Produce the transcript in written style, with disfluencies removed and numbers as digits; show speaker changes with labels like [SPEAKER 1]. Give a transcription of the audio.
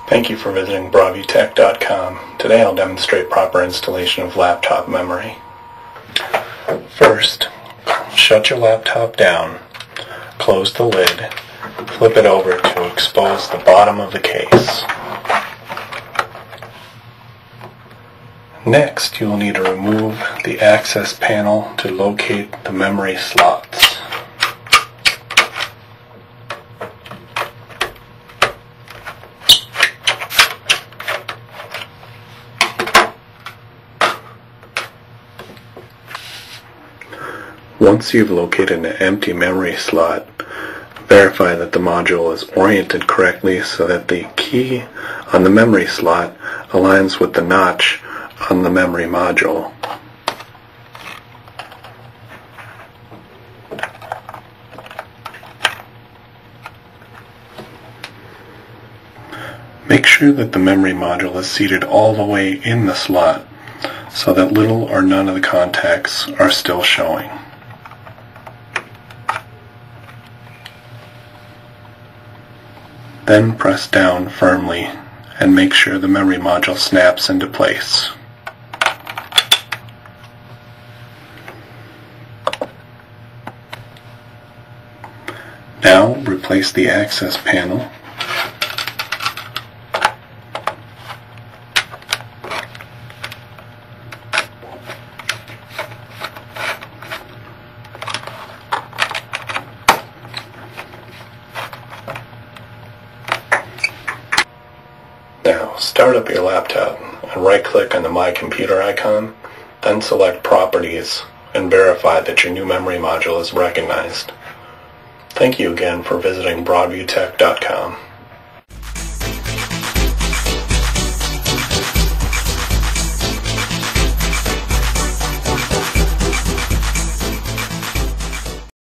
[SPEAKER 1] Thank you for visiting BroadviewTech.com. Today I'll demonstrate proper installation of laptop memory. First, shut your laptop down, close the lid, flip it over to expose the bottom of the case. Next, you will need to remove the access panel to locate the memory slots. Once you've located an empty memory slot, verify that the module is oriented correctly so that the key on the memory slot aligns with the notch on the memory module. Make sure that the memory module is seated all the way in the slot so that little or none of the contacts are still showing. Then press down firmly and make sure the memory module snaps into place. Now replace the access panel . Now, start up your laptop and right-click on the My Computer icon, then select Properties and verify that your new memory module is recognized. Thank you again for visiting BroadviewTech.com.